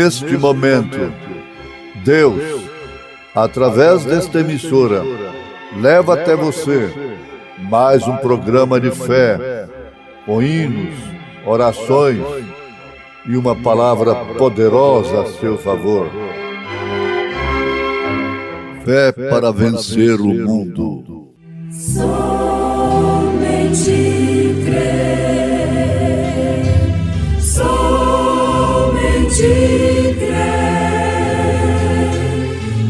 neste momento, Deus, através desta emissora, leva até você mais um programa de fé, com hinos, orações e uma palavra poderosa a seu favor. Fé para vencer o mundo. Somente crer, somente crer,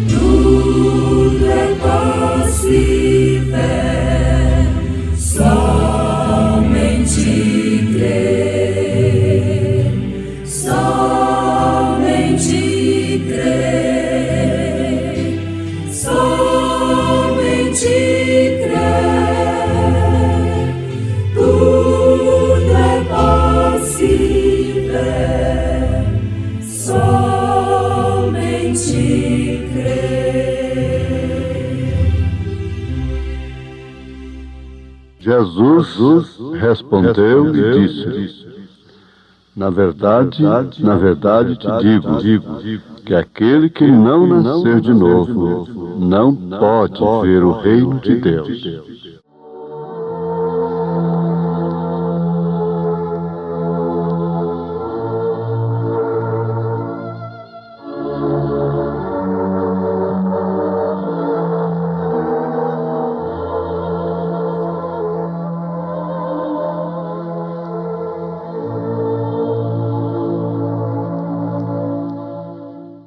tudo é possível, somente crer, somente crer, somente crer, tudo é possível, somente crer. Jesus respondeu e disse: na verdade te digo, que aquele que não nascer de novo não pode ver o reino de Deus.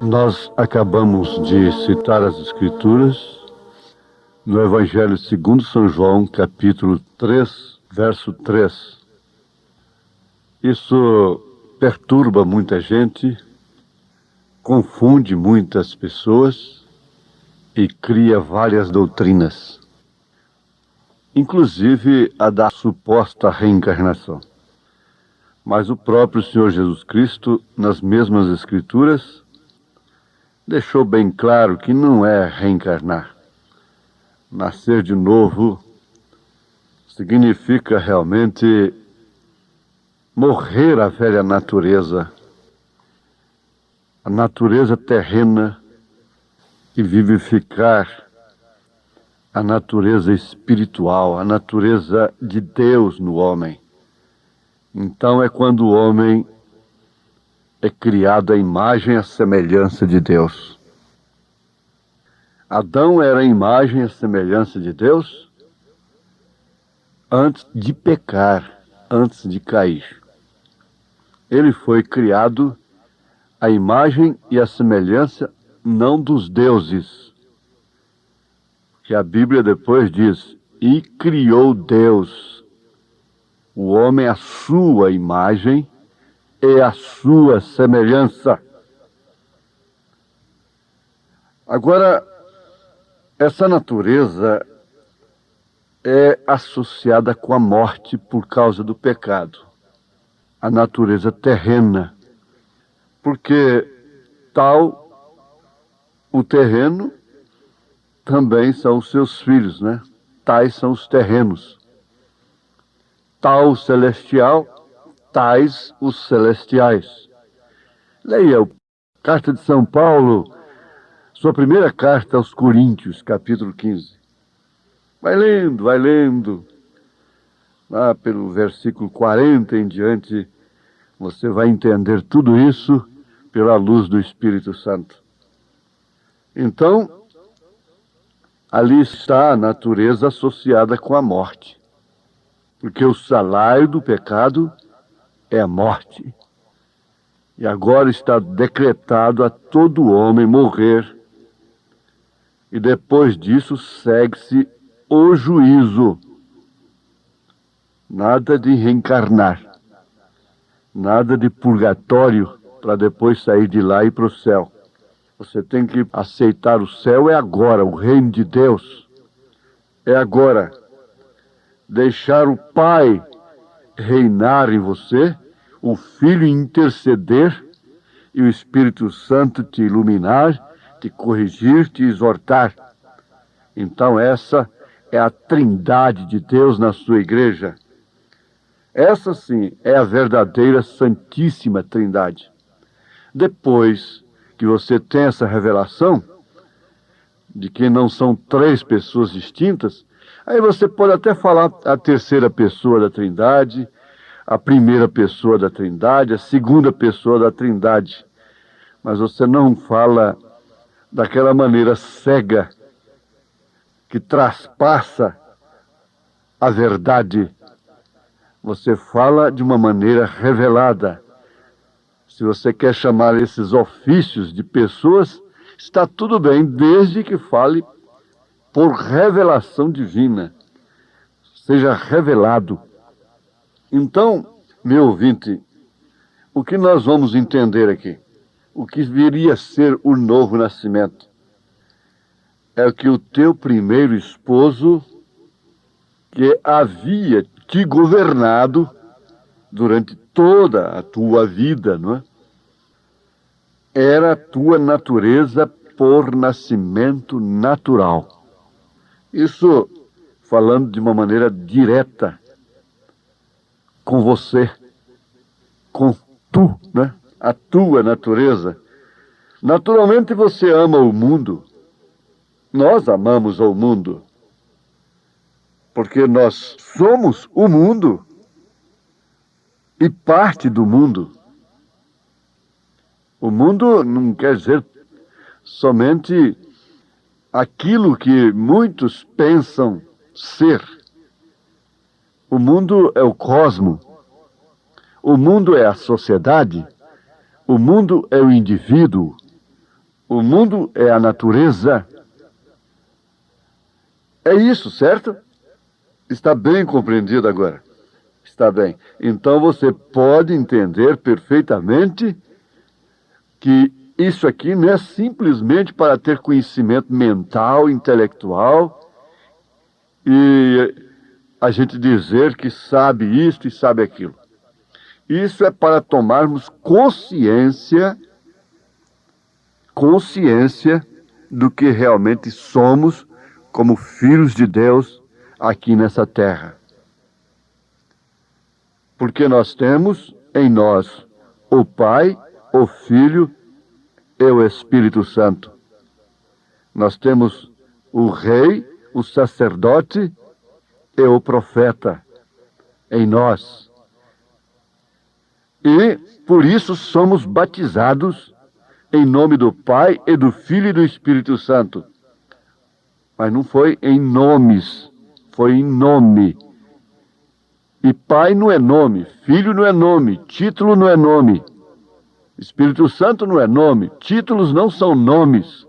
Nós acabamos de citar as Escrituras no Evangelho segundo São João, capítulo 3, verso 3. Isso perturba muita gente, confunde muitas pessoas e cria várias doutrinas, inclusive a da suposta reencarnação. Mas o próprio Senhor Jesus Cristo, nas mesmas Escrituras, deixou bem claro que não é reencarnar. Nascer de novo significa realmente morrer à velha natureza, a natureza terrena, e vivificar a natureza espiritual, a natureza de Deus no homem. Então é quando o homem é criado à imagem e à semelhança de Deus. Adão era a imagem e a semelhança de Deus antes de pecar, antes de cair. Ele foi criado à imagem e à semelhança não dos deuses, que a Bíblia depois diz: e criou Deus o homem à sua imagem e a sua semelhança. Agora, essa natureza é associada com a morte por causa do pecado. A natureza terrena. Porque tal o terreno também são os seus filhos, né? Tais são os terrenos. Tal o celestial, tais os celestiais. Leia a Carta de São Paulo, sua primeira carta aos Coríntios, capítulo 15. Vai lendo. Lá pelo versículo 40 em diante, você vai entender tudo isso pela luz do Espírito Santo. Então, ali está a natureza associada com a morte. Porque o salário do pecado é a morte. E agora está decretado a todo homem morrer. E depois disso segue-se o juízo. Nada de reencarnar. Nada de purgatório para depois sair de lá e ir para o céu. Você tem que aceitar o céu, é agora. O reino de Deus é agora. Deixar o Pai reinar em você, o Filho interceder e o Espírito Santo te iluminar, te corrigir, te exortar. Então essa é a trindade de Deus na sua igreja. Essa sim é a verdadeira Santíssima Trindade. Depois que você tem essa revelação de que não são três pessoas distintas, aí você pode até falar a terceira pessoa da Trindade, a primeira pessoa da Trindade, a segunda pessoa da Trindade. Mas você não fala daquela maneira cega que traspassa a verdade. Você fala de uma maneira revelada. Se você quer chamar esses ofícios de pessoas, está tudo bem, desde que fale por revelação divina. Seja revelado. Então, meu ouvinte, o que nós vamos entender aqui? O que viria a ser o novo nascimento? É que o teu primeiro esposo, que havia te governado durante toda a tua vida, não é? Era a tua natureza por nascimento natural. Isso falando de uma maneira direta com você, com tu, né? A tua natureza. Naturalmente você ama o mundo. Nós amamos o mundo. Porque nós somos o mundo e parte do mundo. O mundo não quer dizer somente aquilo que muitos pensam ser. O mundo é o cosmo. O mundo é a sociedade. O mundo é o indivíduo. O mundo é a natureza. É isso, certo? Está bem compreendido agora? Está bem. Então você pode entender perfeitamente que isso aqui não é simplesmente para ter conhecimento mental, intelectual, e a gente dizer que sabe isto e sabe aquilo. Isso é para tomarmos consciência do que realmente somos como filhos de Deus aqui nessa terra. Porque nós temos em nós o Pai, o Filho e o Espírito Santo. Nós temos o Rei, o sacerdote e o profeta em nós. E por isso somos batizados em nome do Pai e do Filho e do Espírito Santo. Mas não foi em nomes, foi em nome. E Pai não é nome, Filho não é nome, título não é nome. Espírito Santo não é nome, títulos não são nomes.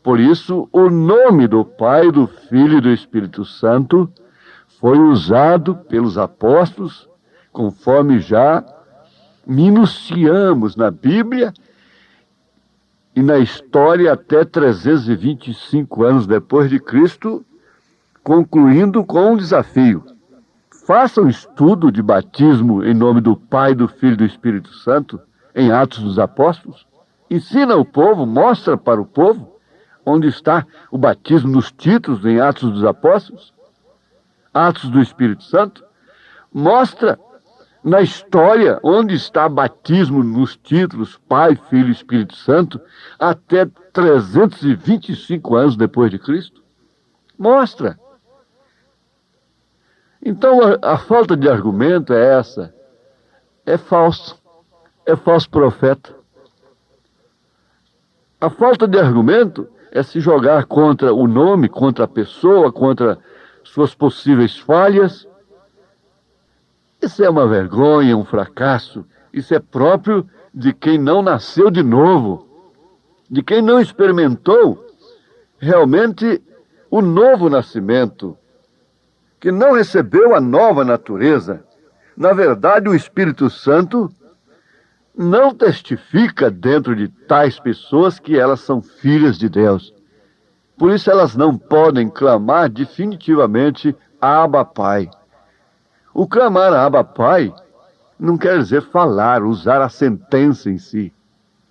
Por isso, o nome do Pai, do Filho e do Espírito Santo foi usado pelos apóstolos, conforme já minuciamos na Bíblia e na história até 325 anos depois de Cristo, concluindo com um desafio. Faça um estudo de batismo em nome do Pai, do Filho e do Espírito Santo, em Atos dos Apóstolos. Ensina o povo, mostra para o povo onde está o batismo nos títulos em Atos dos Apóstolos, Atos do Espírito Santo. Mostra na história onde está batismo nos títulos Pai, Filho e Espírito Santo até 325 anos depois de Cristo. Mostra. Então a falta de argumento é essa. É falso profeta. A falta de argumento é se jogar contra o nome, contra a pessoa, contra suas possíveis falhas. Isso é uma vergonha, um fracasso. Isso é próprio de quem não nasceu de novo, de quem não experimentou realmente o novo nascimento, que não recebeu a nova natureza. Na verdade, o Espírito Santo não testifica dentro de tais pessoas que elas são filhas de Deus. Por isso elas não podem clamar definitivamente Abba Pai. O clamar Abba Pai não quer dizer falar, usar a sentença em si.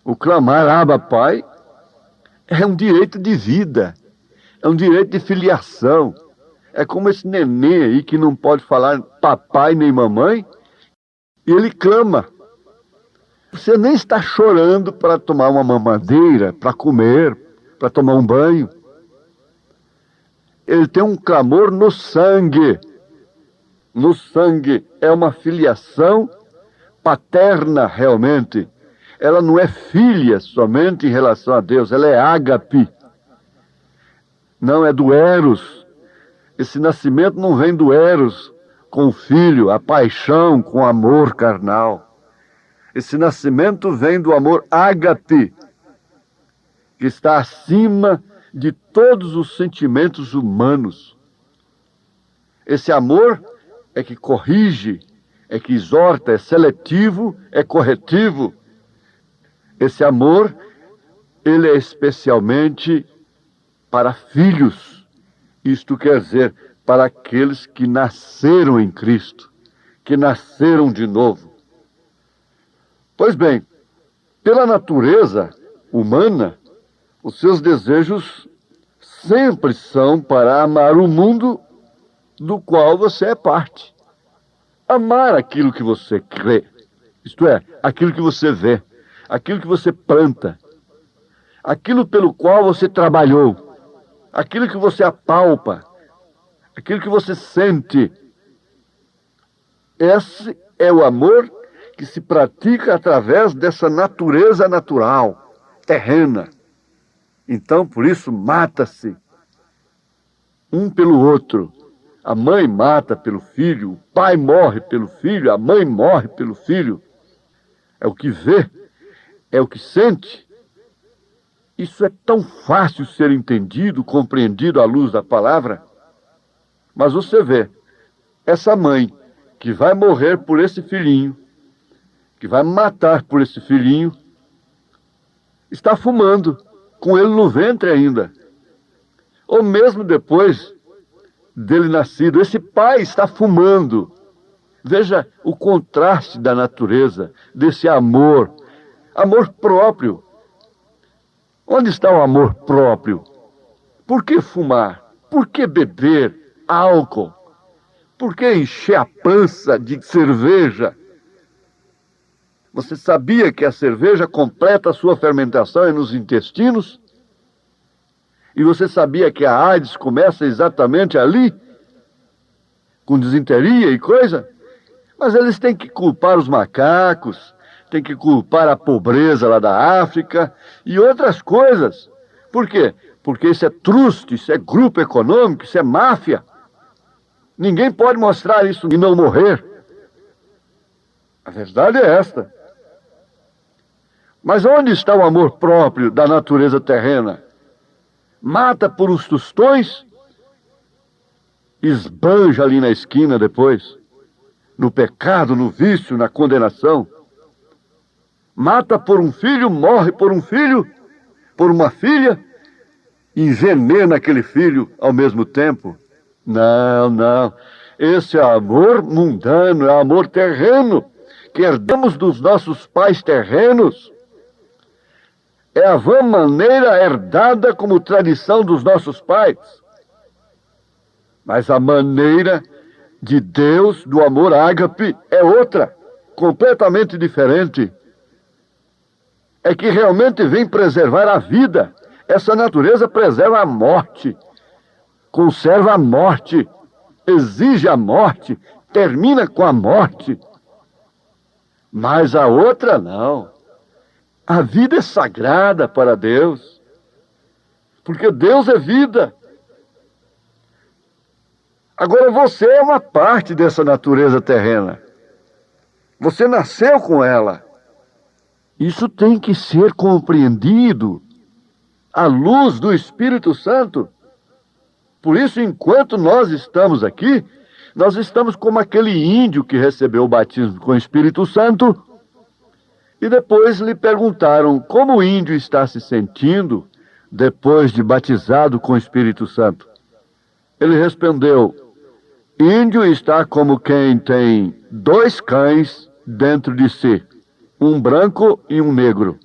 O clamar Abba Pai é um direito de vida, é um direito de filiação. É como esse neném aí que não pode falar papai nem mamãe, e ele clama. Você nem está chorando para tomar uma mamadeira, para comer, para tomar um banho. Ele tem um clamor no sangue. No sangue. É uma filiação paterna realmente. Ela não é filha somente em relação a Deus, ela é ágape. Não é do eros. Esse nascimento não vem do eros com o filho, a paixão com o amor carnal. Esse nascimento vem do amor ágape, que está acima de todos os sentimentos humanos. Esse amor é que corrige, é que exorta, é seletivo, é corretivo. Esse amor, ele é especialmente para filhos. Isto quer dizer, para aqueles que nasceram em Cristo, que nasceram de novo. Pois bem, pela natureza humana, os seus desejos sempre são para amar o mundo do qual você é parte. Amar aquilo que você crê, isto é, aquilo que você vê, aquilo que você planta, aquilo pelo qual você trabalhou, aquilo que você apalpa, aquilo que você sente. Esse é o amor que se pratica através dessa natureza natural, terrena. Então, por isso, mata-se um pelo outro. A mãe mata pelo filho, o pai morre pelo filho, a mãe morre pelo filho. É o que vê, é o que sente. Isso é tão fácil ser entendido, compreendido à luz da palavra. Mas você vê, essa mãe que vai morrer por esse filhinho, que vai matar por esse filhinho, está fumando, com ele no ventre ainda. Ou mesmo depois dele nascido, esse pai está fumando. Veja o contraste da natureza, desse amor, amor próprio. Onde está o amor próprio? Por que fumar? Por que beber álcool? Por que encher a pança de cerveja? Você sabia que a cerveja completa a sua fermentação nos intestinos? E você sabia que a AIDS começa exatamente ali? Com disenteria e coisa? Mas eles têm que culpar os macacos, têm que culpar a pobreza lá da África e outras coisas. Por quê? Porque isso é truste, isso é grupo econômico, isso é máfia. Ninguém pode mostrar isso e não morrer. A verdade é esta. Mas onde está o amor próprio da natureza terrena? Mata por uns tostões, esbanja ali na esquina depois, no pecado, no vício, na condenação. Mata por um filho, morre por um filho, por uma filha, envenena aquele filho ao mesmo tempo. Não, não. Esse é amor mundano, é amor terreno, que herdamos dos nossos pais terrenos. É a vã maneira herdada como tradição dos nossos pais. Mas a maneira de Deus, do amor ágape, é outra, completamente diferente. É que realmente vem preservar a vida. Essa natureza preserva a morte, conserva a morte, exige a morte, termina com a morte. Mas a outra não. A vida é sagrada para Deus, porque Deus é vida. Agora você é uma parte dessa natureza terrena. Você nasceu com ela. Isso tem que ser compreendido à luz do Espírito Santo. Por isso, enquanto nós estamos aqui, nós estamos como aquele índio que recebeu o batismo com o Espírito Santo. E depois lhe perguntaram como o índio está se sentindo depois de batizado com o Espírito Santo. Ele respondeu: índio está como quem tem 2 cães dentro de si, um branco e um negro.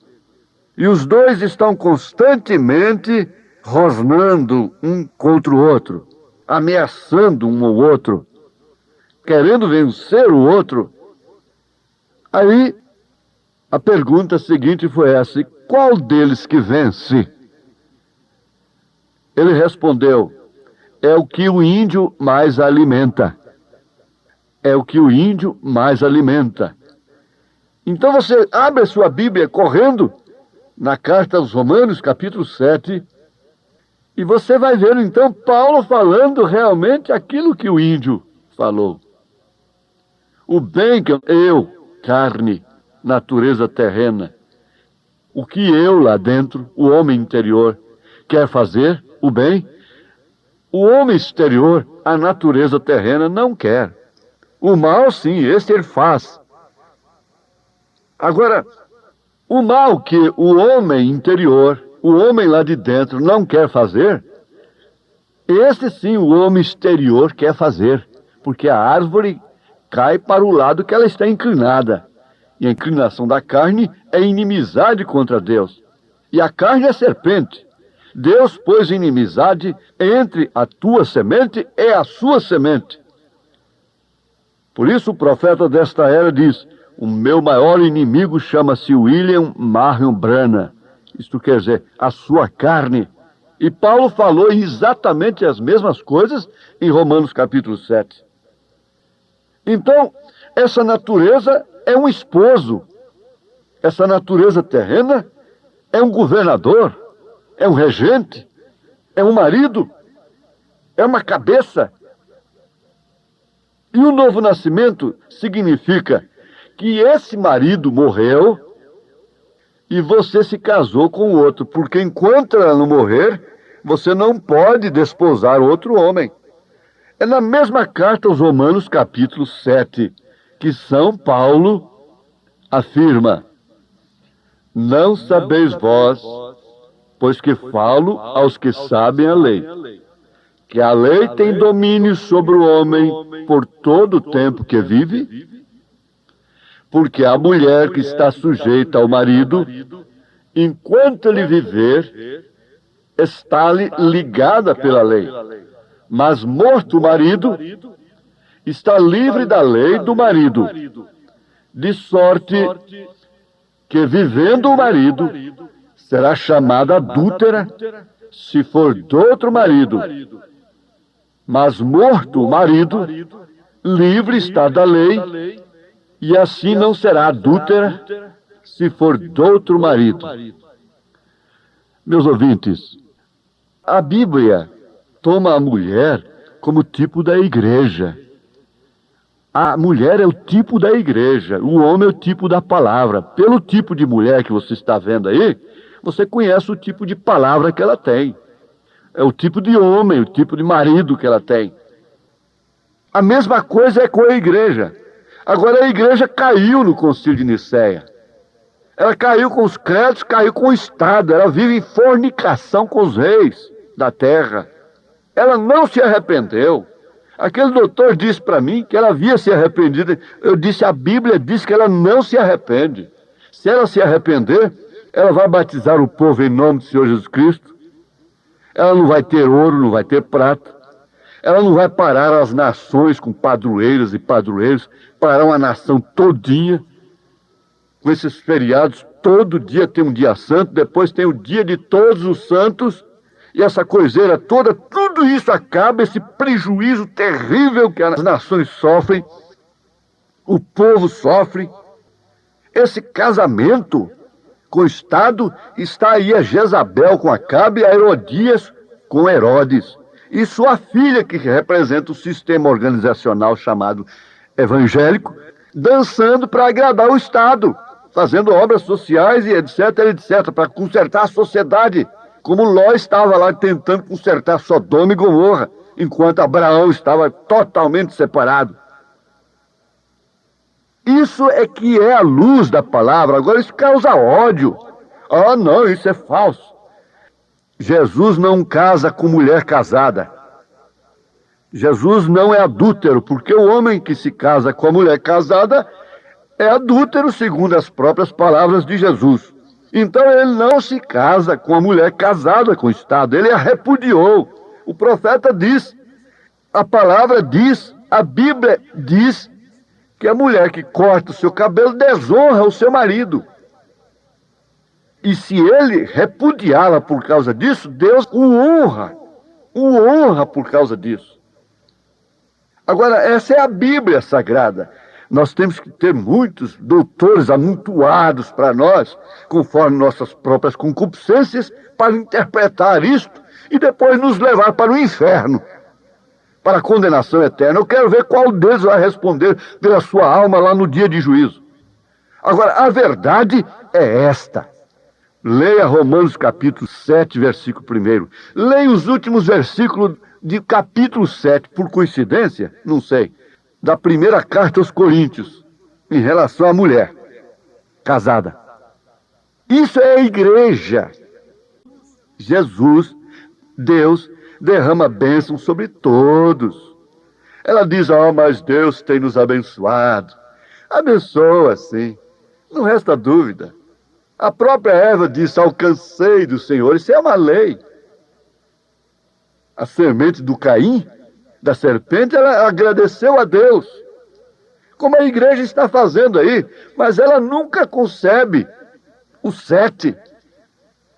E os 2 estão constantemente rosnando um contra o outro, ameaçando um ao outro, querendo vencer o outro. Aí A pergunta seguinte foi essa: qual deles que vence? Ele respondeu: é o que o índio mais alimenta. É o que o índio mais alimenta. Então você abre a sua Bíblia correndo na carta aos Romanos, capítulo 7, e você vai ver então Paulo falando realmente aquilo que o índio falou. O bem que eu, carne, natureza terrena, o que eu lá dentro, o homem interior, quer fazer, o bem, o homem exterior, a natureza terrena, não quer. O mal, sim, esse ele faz. Agora, o mal que o homem interior, o homem lá de dentro não quer fazer, esse sim o homem exterior quer fazer, porque a árvore cai para o lado que ela está inclinada. E a inclinação da carne é inimizade contra Deus. E a carne é serpente. Deus pôs inimizade entre a tua semente e a sua semente. Por isso o profeta desta era diz: o meu maior inimigo chama-se William Marion Branham. Isto quer dizer, a sua carne. E Paulo falou exatamente as mesmas coisas em Romanos capítulo 7. Então, essa natureza é um esposo. Essa natureza terrena é um governador, é um regente, é um marido, é uma cabeça. E o novo nascimento significa que esse marido morreu e você se casou com o outro, porque enquanto ela não morrer, você não pode desposar outro homem. É na mesma carta aos Romanos, capítulo 7, que São Paulo afirma: não sabeis vós, pois que falo aos que sabem a lei, que a lei tem domínio sobre o homem por todo o tempo que vive, porque a mulher que está sujeita ao marido, enquanto ele viver, está-lhe ligada pela lei. Mas morto o marido, está livre da lei do marido, de sorte que, vivendo o marido, será chamada adúltera se for de outro marido. Mas morto o marido, livre está da lei, e assim não será adúltera se for de outro marido. Meus ouvintes, a Bíblia toma a mulher como tipo da igreja. A mulher é o tipo da igreja, o homem é o tipo da palavra. Pelo tipo de mulher que você está vendo aí, você conhece o tipo de palavra que ela tem. É o tipo de homem, o tipo de marido que ela tem. A mesma coisa é com a igreja. Agora a igreja caiu no Concílio de Nicéia. Ela caiu com os créditos, caiu com o Estado. Ela vive em fornicação com os reis da terra. Ela não se arrependeu. Aquele doutor disse para mim que ela havia se arrependido. Eu disse, a Bíblia diz que ela não se arrepende. Se ela se arrepender, ela vai batizar o povo em nome do Senhor Jesus Cristo. Ela não vai ter ouro, não vai ter prata. Ela não vai parar as nações com padroeiras e padroeiros, parar uma nação todinha, com esses feriados. Todo dia tem um dia santo, depois tem o dia de todos os santos, e essa coiseira toda, tudo isso acaba, esse prejuízo terrível que as nações sofrem, o povo sofre. Esse casamento com o Estado, está aí a Jezabel com Acabe e a Herodias com Herodes. E sua filha, que representa o sistema organizacional chamado evangélico, dançando para agradar o Estado, fazendo obras sociais e etc, etc, para consertar a sociedade, como Ló estava lá tentando consertar Sodoma e Gomorra, enquanto Abraão estava totalmente separado. Isso é que é a luz da palavra. Agora isso causa ódio. Ah, não, isso é falso. Jesus não casa com mulher casada. Jesus não é adúltero, porque o homem que se casa com a mulher casada é adúltero, segundo as próprias palavras de Jesus. Então ele não se casa com a mulher casada com o Estado, ele a repudiou. O profeta diz, a palavra diz, a Bíblia diz que a mulher que corta o seu cabelo desonra o seu marido. E se ele repudiá-la por causa disso, Deus o honra por causa disso. Agora, essa é a Bíblia Sagrada. Nós temos que ter muitos doutores amontoados para nós, conforme nossas próprias concupiscências, para interpretar isto e depois nos levar para o inferno, para a condenação eterna. Eu quero ver qual deles vai responder pela sua alma lá no dia de juízo. Agora, a verdade é esta. Leia Romanos capítulo 7, versículo 1. Leia os últimos versículos de capítulo 7, por coincidência, não sei, da primeira carta aos Coríntios, em relação à mulher casada. Isso é a igreja. Jesus, Deus, derrama bênção sobre todos. Ela diz, mas Deus tem nos abençoado. Abençoa, sim. Não resta dúvida. A própria Eva disse, alcancei do Senhor. Isso é uma lei. A semente do Caim, da serpente, ela agradeceu a Deus. Como a igreja está fazendo aí. Mas ela nunca concebe o 7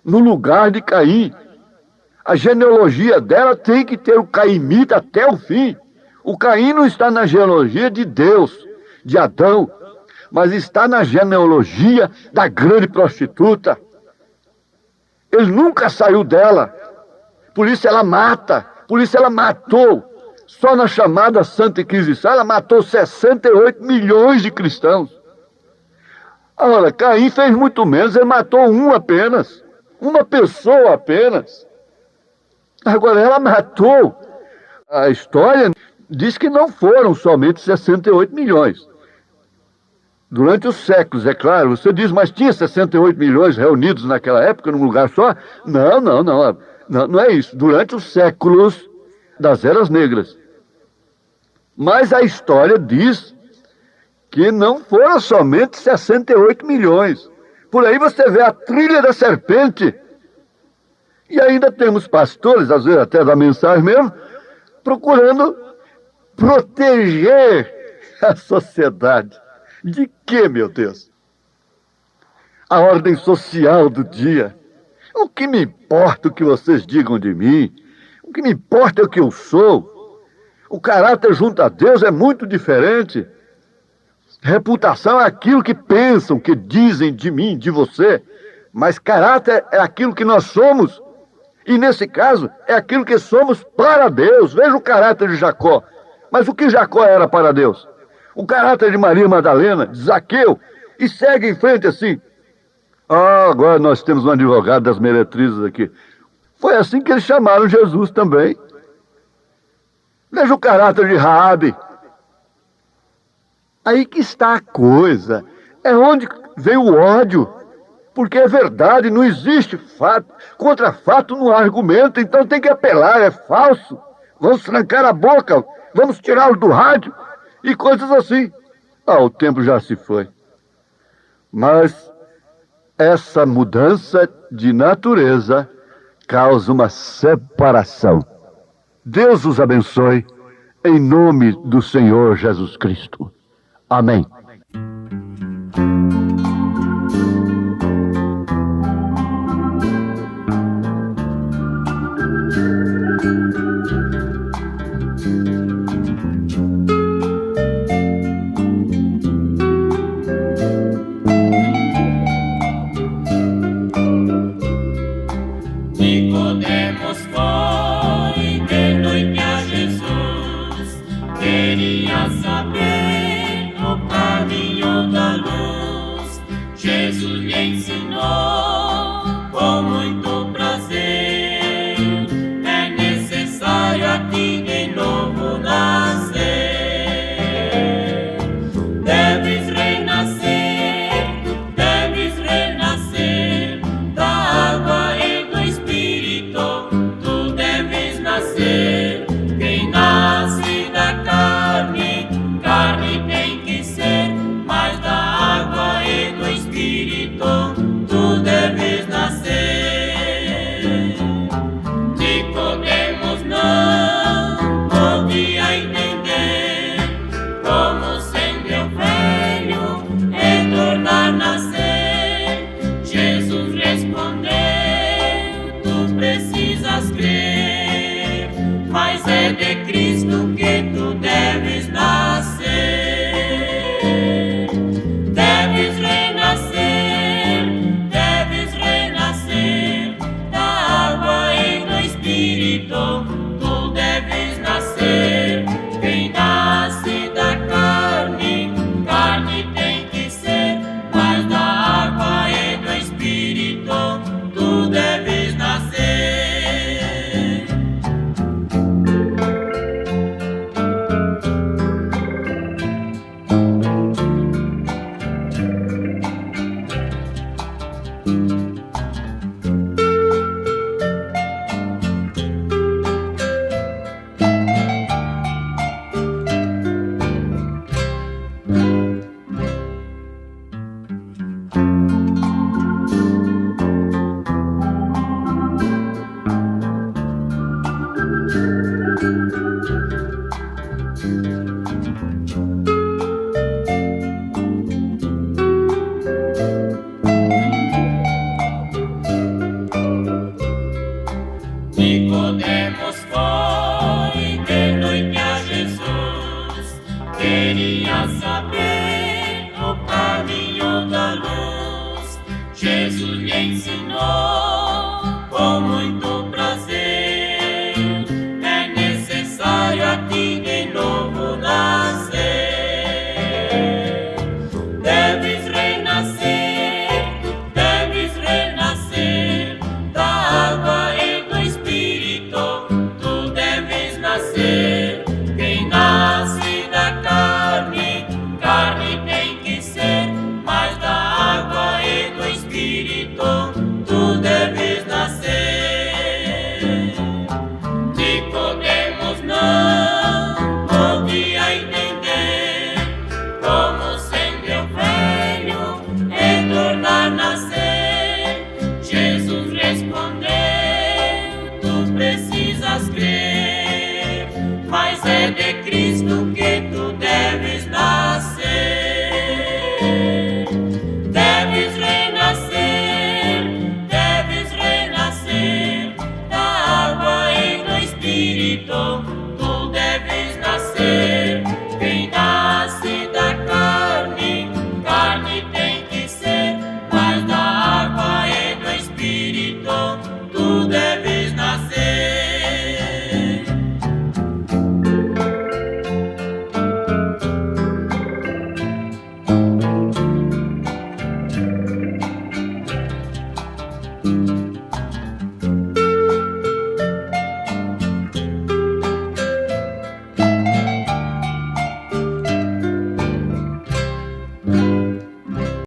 no lugar de Caim. A genealogia dela tem que ter o caimita até o fim. O Caim não está na genealogia de Deus, de Adão, mas está na genealogia da grande prostituta. Ele nunca saiu dela. Por isso ela mata. Por isso ela matou. Só na chamada Santa Inquisição ela matou 68 milhões de cristãos. Olha, Caim fez muito menos. Ele matou um apenas. Uma pessoa apenas. Agora ela matou. A história diz que não foram somente 68 milhões. Durante os séculos, é claro. Você diz, mas tinha 68 milhões reunidos naquela época, num lugar só? Não é isso. Durante os séculos das eras negras. Mas a história diz que não foram somente 68 milhões. Por aí você vê a trilha da serpente. E ainda temos pastores, às vezes até da mensagem mesmo, procurando proteger a sociedade. De quê, meu Deus? A ordem social do dia. O que me importa o que vocês digam de mim? O que me importa é o que eu sou. O caráter junto a Deus é muito diferente. Reputação é aquilo que pensam, que dizem de mim, de você. Mas caráter é aquilo que nós somos. E nesse caso, é aquilo que somos para Deus. Veja o caráter de Jacó. Mas o que Jacó era para Deus? O caráter de Maria Madalena, de Zaqueu. E segue em frente assim. Agora nós temos um advogado das meretrizes aqui. Foi assim que eles chamaram Jesus também. Veja o caráter de Raabe. Aí que está a coisa. É onde vem o ódio. Porque é verdade, não existe fato. Contra fato não há argumento, então tem que apelar, é falso. Vamos trancar a boca, vamos tirá-lo do rádio e coisas assim. O tempo já se foi. Mas essa mudança de natureza causa uma separação. Deus os abençoe, em nome do Senhor Jesus Cristo. Amém. Nicodemos foi de noite a Jesus, queria saber o caminho. é de Cristo que tu deves nascer. Deves renascer da água e do Espírito. Tu deves nascer. Quem nasce da carne, carne tem que ser, mas da água e do Espírito tu deves nascer. Nicodemos foi de noite a Jesus, queria saber o caminho da luz. Jesus lhe ensinou com muito prazer: é necessário a ti de novo nascer. Deves renascer da água e do Espírito. Tu deves nascer. Quem nasce da carne, carne tem que ser, mas da água e do Espírito tu deves nascer. Nicodemos não podia entender como sendo eu velho e tornar a nascer. Jesus respondeu: tu precisas crer, mas é de Cristo